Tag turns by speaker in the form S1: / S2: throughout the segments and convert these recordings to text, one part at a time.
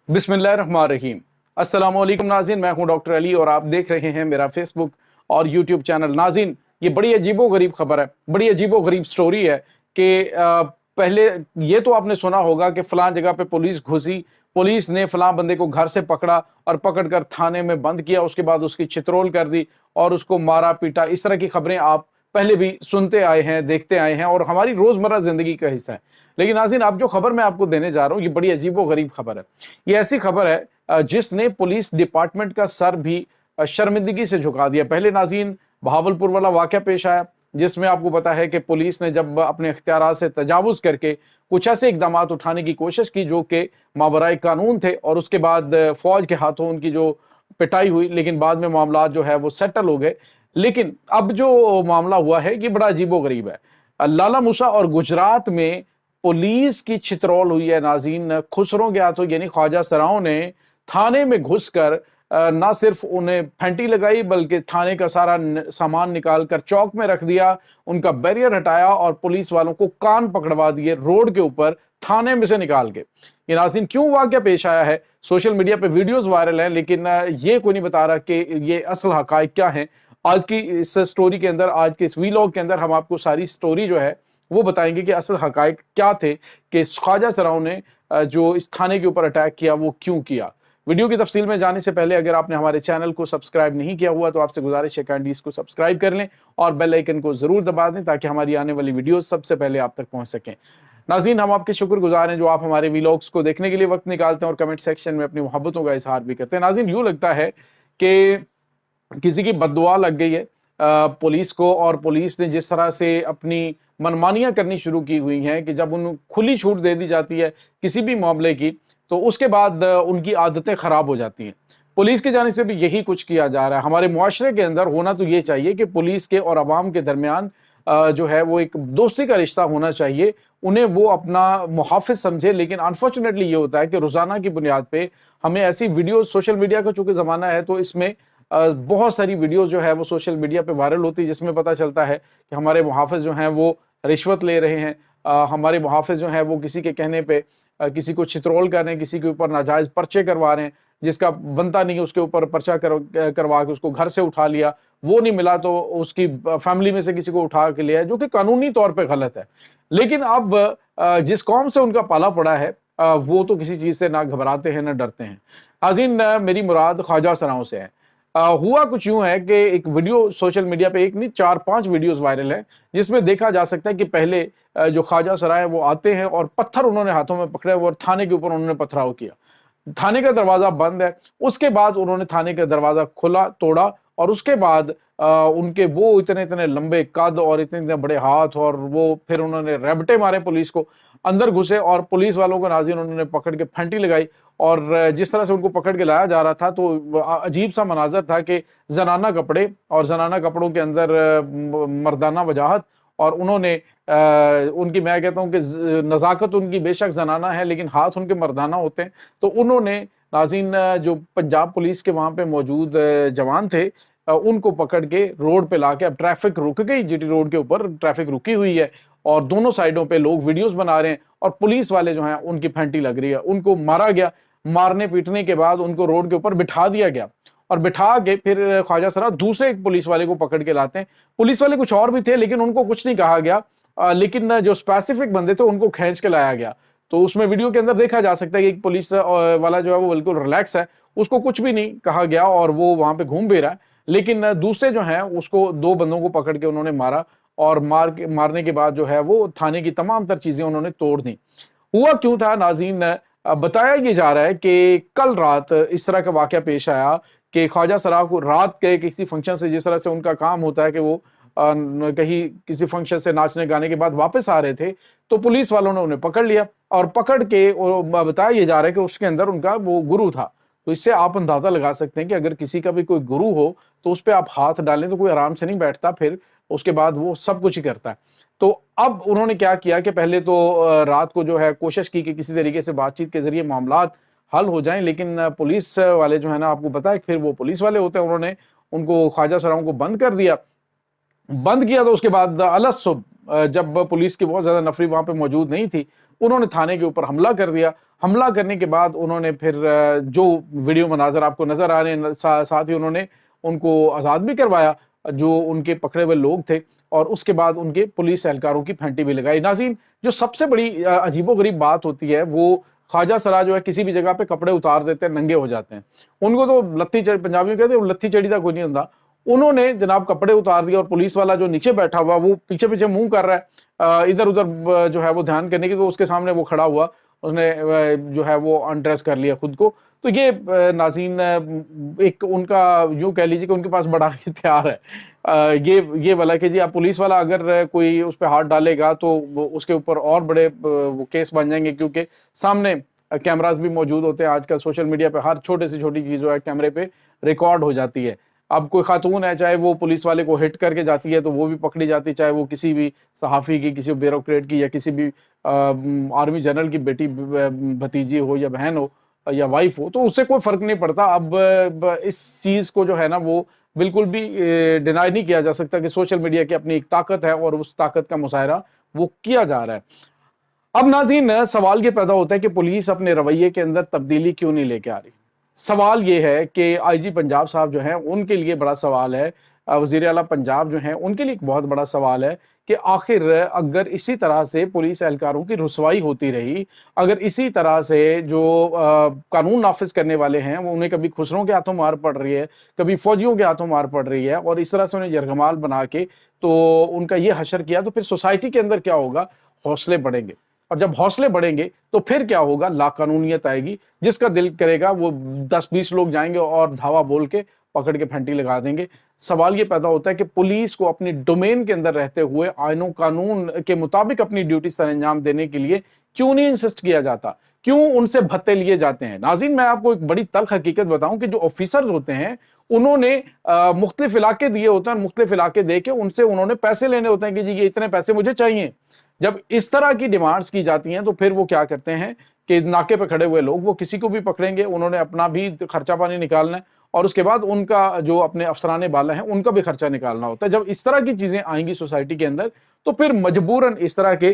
S1: बिस्मिल्लाहिर्रहमानिर्रहीम। अस्सलाम वालेकुम नाज़रीन, मैं हूं डॉक्टर अली और आप देख रहे हैं मेरा फेसबुक और यूट्यूब चैनल। नाज़रीन, ये बड़ी अजीबो-गरीब खबर है, बड़ी अजीबो-गरीब स्टोरी है कि पहले ये तो आपने सुना होगा कि फलां जगह पे पुलिस घुसी, पुलिस ने फलां बंदे को घर से पकड़ा और पकड़कर थाने में बंद किया, उसके बाद उसकी चित्रोल कर दी और उसको मारा-पीटा। इस तरह की खबरें आप पहले भी सुनते आए हैं, देखते आए हैं और हमारी रोज़मर्रा ज़िंदगी का हिस्सा है। लेकिन नाज़रीन, अब जो खबर मैं आपको देने जा रहा हूँ, ये बड़ी अजीबो-गरीब खबर है। ये ऐसी खबर है जिसने पुलिस डिपार्टमेंट का सर भी शर्मिंदगी से झुका दिया। पहले नाज़रीन बहावलपुर वाला वाक़या पेश आया, जिसमें आपको पता है कि पुलिस ने जब अपने इख्तियारात से तजावुज़ करके कुछ ऐसे इक़दामात उठाने की कोशिश की जो कि मावराए कानून थे और उसके बाद फ़ौज के हाथों उनकी जो पिटाई हुई, लेकिन बाद में मामला जो है वो सेटल हो गए। लेकिन अब जो मामला हुआ है, ये बड़ा अजीबो-गरीब है। लाला मूसा और गुजरात में पुलिस की छितरौल हुई है नाज़रीन। खुसरों के हाथों यानी ख्वाजा सराओं ने थाने में घुसकर ना सिर्फ उन्हें फैंटी लगाई बल्कि थाने का सारा सामान निकाल कर चौक में रख दिया, उनका बैरियर हटाया और पुलिस वालों को कान पकड़वा दिए रोड के ऊपर थाने में से निकाल के। ये नाज़रीन क्यों वाक़या पेश आया है? सोशल मीडिया पे वीडियोस वायरल हैं, लेकिन ये कोई नहीं बता रहा कि ये असल हक़ाइक़ क्या हैं। आज की इस स्टोरी के अंदर, आज के इस वीलॉग के अंदर हम आपको सारी स्टोरी जो है वो बताएंगे कि असल हक़ाइक़ क्या थे कि ख्वाजा सराओं ने जो इस थाने के ऊपर अटैक किया वो क्यों किया। वीडियो की तफसील में जाने से पहले अगर आपने हमारे चैनल को सब्सक्राइब नहीं किया हुआ तो आपसे गुजारिश है काइंडली इसको सब्सक्राइब कर लें और बेल आइकन को जरूर दबा दें ताकि हमारी आने वाली वीडियोस सबसे पहले आप तक पहुंच सकें। नाज़रीन, हम आपके शुक्रगुजार हैं जो आप हमारे वीलॉग्स को देखने के लिए वक्त निकालते हैं और कमेंट सेक्शन में अपनी मोहब्बतों का इजहार भी करते हैं। नाज़रीन, यूँ लगता है कि किसी की बद्दुआ लग गई है पुलिस को, और पुलिस ने जिस तरह से अपनी मनमानियां करनी शुरू की हुई हैं कि जब उन खुली छूट दे दी जाती है किसी भी मामले की तो उसके बाद उनकी आदतें खराब हो जाती हैं। पुलिस की जानिब से भी यही कुछ किया जा रहा है। हमारे मुआशरे के अंदर होना तो ये चाहिए कि पुलिस के और अवाम के दरमियान जो है वो एक दोस्ती का रिश्ता होना चाहिए, उन्हें वो अपना मुहाफ़िज़ समझे। लेकिन अनफॉर्चुनेटली ये होता है कि रोज़ाना की बुनियाद पे हमें ऐसी वीडियो, सोशल मीडिया का चूँकि ज़माना है तो इसमें बहुत सारी वीडियोस जो है वो सोशल मीडिया पे वायरल होती है जिसमें पता चलता है कि हमारे मुहाफ़िज़ जो हैं वो रिश्वत ले रहे हैं, हमारे मुहाफ़िज़ जो हैं वो किसी के कहने पे किसी को छितरौल कर रहे हैं, किसी के ऊपर नाजायज़ पर्चे करवा रहे हैं, जिसका बनता नहीं है उसके ऊपर पर्चा करवा के उसको घर से उठा लिया, वो नहीं मिला तो उसकी फैमिली में से किसी को उठा के लिया, जो कि कानूनी तौर पे गलत है। लेकिन अब जिस कौम से उनका पाला पड़ा है वो तो किसी चीज़ से ना घबराते हैं ना डरते हैं। नाज़रीन, मेरी मुराद ख्वाजा सराओं से है। हुआ कुछ यूं है कि एक वीडियो सोशल मीडिया पे, एक नहीं 4-5 वीडियोस वायरल है जिसमें देखा जा सकता है कि पहले जो ख्वाजा सराय वो आते हैं और पत्थर उन्होंने हाथों में पकड़े हुए और थाने के ऊपर उन्होंने पथराव किया। थाने का दरवाजा बंद है, उसके बाद उन्होंने थाने का दरवाजा खोला, तोड़ा और उसके बाद उनके वो इतने इतने लंबे कद और इतने इतने बड़े हाथ, और वो फिर उन्होंने रैबटे मारे पुलिस को, अंदर घुसे और पुलिस वालों को नाज़रीन उन्होंने पकड़ के फैंटी लगाई। और जिस तरह से उनको पकड़ के लाया जा रहा था तो अजीब सा मनाजर था कि जनाना कपड़े और जनाना कपड़ों के अंदर मर्दाना वजाहत, और उन्होंने उनकी, मैं कहता हूँ कि नज़ाकत उनकी बेशक जनाना है लेकिन हाथ उनके मर्दाना होते हैं। तो उन्होंने नाज़रीन जो पंजाब पुलिस के वहाँ पे मौजूद जवान थे उनको पकड़ के रोड पे लाके, अब ट्रैफिक रुक गई, जीटी रोड के ऊपर ट्रैफिक रुकी हुई है और दोनों साइडों पे लोग वीडियोस बना रहे हैं और पुलिस वाले जो हैं उनकी फैंटी लग रही है। उनको मारा गया, मारने पीटने के बाद उनको रोड के ऊपर बिठा दिया गया और बिठा के फिर ख्वाजा सरा दूसरे एक पुलिस वाले को पकड़ के लाते हैं। पुलिस वाले कुछ और भी थे लेकिन उनको कुछ नहीं कहा गया, लेकिन जो स्पेसिफिक बंदे थे उनको खींच के लाया गया। तो उसमें वीडियो के अंदर देखा जा सकता है कि एक पुलिस वाला जो है वो बिल्कुल रिलैक्स है, उसको कुछ भी नहीं कहा गया और वो वहां पे घूम भी रहा है। लेकिन दूसरे जो हैं उसको, दो बंदों को पकड़ के उन्होंने मारा और मारने के बाद जो है वो थाने की तमाम तर चीजें उन्होंने तोड़ दी। हुआ क्यों था नाज़रीन? बताया ये जा रहा है कि कल रात इस तरह का वाकया पेश आया कि ख्वाजा सरा को रात के किसी फंक्शन से, जिस तरह से उनका काम होता है कि वो कहीं किसी फंक्शन से नाचने गाने के बाद वापस आ रहे थे, तो पुलिस वालों ने उन्हें पकड़ लिया और पकड़ के बताया ये जा रहा है कि उसके अंदर उनका वो गुरु था। तो इससे आप अंदाजा लगा सकते हैं कि अगर किसी का भी कोई गुरु हो तो उस पर आप हाथ डालें तो कोई आराम से नहीं बैठता, फिर उसके बाद वो सब कुछ ही करता है। तो अब उन्होंने क्या किया कि पहले तो रात को जो है कोशिश की कि किसी तरीके से बातचीत के जरिए मामलात हल हो जाएं, लेकिन पुलिस वाले जो है ना, आपको पता है फिर वो पुलिस वाले होते हैं, उन्होंने उनको ख्वाजा सराओं को बंद कर दिया। बंद किया तो उसके बाद अलग सुबह जब पुलिस की बहुत ज़्यादा नफरी वहाँ पे मौजूद नहीं थी, उन्होंने थाने के ऊपर हमला कर दिया। हमला करने के बाद उन्होंने फिर जो वीडियो मनाज़र आपको नज़र आ रहे हैं, साथ ही उन्होंने उनको आज़ाद भी करवाया, जो उनके पकड़े हुए लोग थे, और उसके बाद उनके पुलिस एहलकारों की फेंटी भी लगाई। नाज़रीन, जो सबसे बड़ी अजीबोगरीब बात होती है, वो ख्वाजा सरा जो है किसी भी जगह पे कपड़े उतार देते हैं, नंगे हो जाते हैं। उनको तो लत्थी चढ़ी, पंजाबी में कहते हैं, लत्थी चढ़ी तक कोई नहीं होता। उन्होंने जनाब कपड़े उतार दिए और पुलिस वाला जो नीचे बैठा हुआ वो पीछे पीछे मुंह कर रहा है, इधर उधर जो है वो ध्यान करने की, तो उसके सामने वो खड़ा हुआ, उसने जो है वो अनड्रेस कर लिया खुद को। तो ये नाज़रीन एक उनका यूं कह लीजिए कि उनके पास बड़ा हथियार है, ये वाला कि जी आप पुलिस वाला अगर कोई उस पर हाथ डालेगा तो उसके ऊपर और बड़े वो केस बन जाएंगे, क्योंकि सामने कैमरास भी मौजूद होते हैं। आजकल सोशल मीडिया पे हर छोटे से छोटी चीज जो है कैमरे पे रिकॉर्ड हो जाती है। अब कोई खातून है, चाहे वो पुलिस वाले को हिट करके जाती है तो वो भी पकड़ी जाती है, चाहे वो किसी भी सहाफ़ी की, किसी ब्यूरोक्रेट की, या किसी भी आर्मी जनरल की बेटी भतीजी हो या बहन हो या वाइफ हो, तो उससे कोई फर्क नहीं पड़ता। अब इस चीज को जो है ना वो बिल्कुल भी डिनाई नहीं किया जा सकता कि सोशल मीडिया की अपनी एक ताकत है और उस ताकत का मुजाहरा वो किया जा रहा है। अब नाज़रीन, सवाल ये पैदा होता है कि पुलिस अपने रवैये के अंदर तब्दीली क्यों नहीं लेके आ रही। सवाल ये है कि आईजी पंजाब साहब जो हैं उनके लिए बड़ा सवाल है, वज़ीर आला पंजाब जो हैं उनके लिए एक बहुत बड़ा सवाल है कि आखिर अगर इसी तरह से पुलिस एहलकारों की रुसवाई होती रही, अगर इसी तरह से जो कानून नाफिज करने वाले हैं वो उन्हें कभी खुसरों के हाथों मार पड़ रही है, कभी फौजियों के हाथों मार पड़ रही है, और इस तरह से उन्हें यरगमाल बना के तो उनका ये हशर किया, तो फिर सोसाइटी के अंदर क्या होगा, हौसले बढ़ेंगे। और जब हौसले बढ़ेंगे तो फिर क्या होगा, लाकानूनियत आएगी। जिसका दिल करेगा वो 10-20 लोग जाएंगे और धावा बोल के पकड़ के फंटी लगा देंगे। सवाल ये पैदा होता है कि पुलिस को अपनी डोमेन के अंदर रहते हुए आइनों कानून के मुताबिक अपनी ड्यूटी सर अंजाम देने के लिए क्यों नहीं इंसिस्ट किया जाता, क्यों उनसे भत्ते लिए जाते हैं। नाज़रीन, मैं आपको एक बड़ी तल्ख हकीकत बताऊं कि जो ऑफिसर्स होते हैं उन्होंने मुख्तलिफ इलाके दिए होते हैं, मुख्तलिफ इलाके दे के उनसे उन्होंने पैसे लेने होते हैं कि जी ये इतने पैसे मुझे चाहिए। जब इस तरह की डिमांड्स की जाती हैं तो फिर वो क्या करते हैं कि नाके पे खड़े हुए लोग वो किसी को भी पकड़ेंगे, उन्होंने अपना भी खर्चा पानी निकालना है और उसके बाद उनका जो अपने अफसराने वाला है उनका भी खर्चा निकालना होता है। जब इस तरह की चीजें आएंगी सोसाइटी के अंदर तो फिर मजबूरन इस तरह के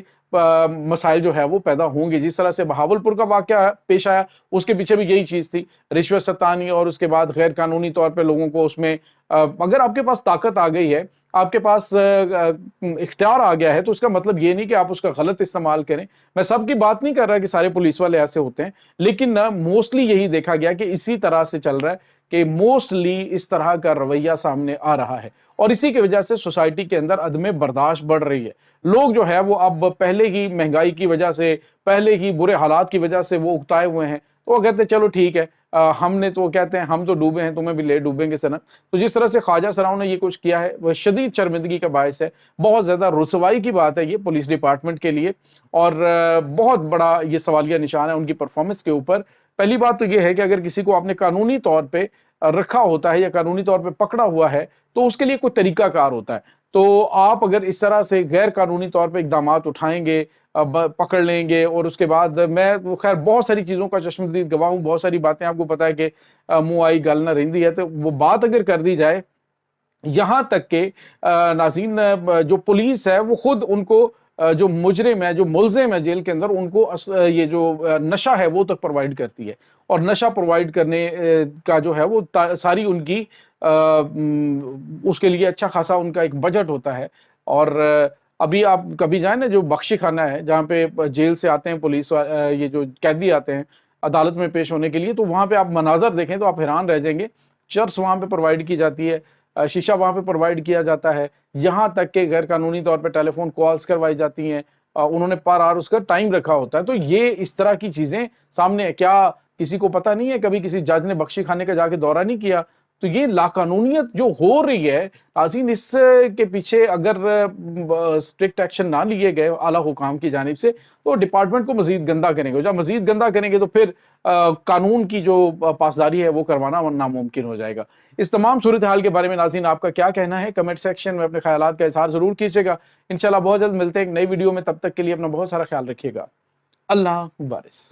S1: मसाइल जो है वो पैदा होंगे। जिस तरह से बहावलपुर का वाकया पेश आया उसके पीछे भी यही चीज थी, रिश्वत सतानी और उसके बाद गैर कानूनी तौर पर लोगों को उसमें अगर आपके पास ताकत आ गई है, आपके पास इख्तियार आ गया है, तो उसका मतलब ये नहीं कि आप उसका गलत इस्तेमाल करें। मैं सबकी बात नहीं कर रहा कि सारे पुलिस वाले ऐसे होते हैं, लेकिन मोस्टली यही देखा गया कि इसी तरह से चल रहा है कि मोस्टली इस तरह का रवैया सामने आ रहा है और इसी की वजह से सोसाइटी के अंदर अदम बर्दाश्त बढ़ रही है। लोग जो है वो अब पहले ही महंगाई की वजह से, पहले ही बुरे हालात की वजह से वो उकताए हुए हैं, तो वो कहते हैं चलो ठीक है, हमने तो कहते हैं हम तो डूबे हैं, तुम्हें भी ले डूबेंगे सनम। तो जिस तरह से ख्वाजा सराओं ने ये कुछ किया है वह शदीद शर्मिंदगी का बायस है, बहुत ज्यादा रुसवाई की बात है ये पुलिस डिपार्टमेंट के लिए और बहुत बड़ा ये सवालिया निशान है उनकी परफॉर्मेंस के ऊपर। पहली बात तो ये है कि अगर किसी को आपने कानूनी तौर पर रखा होता है या कानूनी तौर पर पकड़ा हुआ है तो उसके लिए कोई तरीकाकार होता है। तो आप अगर इस तरह से गैर कानूनी तौर पे इक़दामात उठाएंगे, पकड़ लेंगे और उसके बाद मैं खैर बहुत सारी चीज़ों का चश्मदीद गवाह हूँ, बहुत सारी बातें आपको पता है कि मुँह आई गल ना रहिंदी है, तो वो बात अगर कर दी जाए यहाँ तक के नाज़रीन जो पुलिस है वो खुद उनको जो मुजरिम है, जो मुलजिम है जेल के अंदर, उनको ये जो नशा है वो तक प्रोवाइड करती है और नशा प्रोवाइड करने का जो है वो सारी उनकी उसके लिए अच्छा खासा उनका एक बजट होता है। और अभी आप कभी जाए ना जो बख्शी खाना है जहाँ पे जेल से आते हैं पुलिस ये जो कैदी आते हैं अदालत में पेश होने के लिए, तो वहाँ पे आप मनाजर देखें तो आप हैरान रह जाएंगे। चर्च वहाँ पे प्रोवाइड की जाती है, शीशा वहाँ पे प्रोवाइड किया जाता है, यहाँ तक के गैर कानूनी तौर पे टेलीफोन कॉल्स करवाई जाती हैं, उन्होंने पर आवर उसका टाइम रखा होता है। तो ये इस तरह की चीजें सामने है, क्या किसी को पता नहीं है? कभी किसी जज ने बख्शी खाने का जाके दौरा नहीं किया? तो ये लाकानूनियत जो हो रही है नाज़रीन, इसके पीछे अगर स्ट्रिक्ट एक्शन ना लिए गए आला हुकाम की जानिब से तो डिपार्टमेंट को मजीद गंदा करेंगे। जब मजीद गंदा करेंगे तो फिर कानून की जो पासदारी है वो करवाना नामुमकिन हो जाएगा। इस तमाम सूरत हाल के बारे में नाज़रीन आपका क्या कहना है? कमेंट सेक्शन में अपने ख्यालात का इजहार जरूर कीजिएगा। इंशाल्लाह बहुत जल्द मिलते हैं एक नई वीडियो में, तब तक के लिए अपना बहुत सारा ख्याल रखिएगा। अल्लाह वारिस।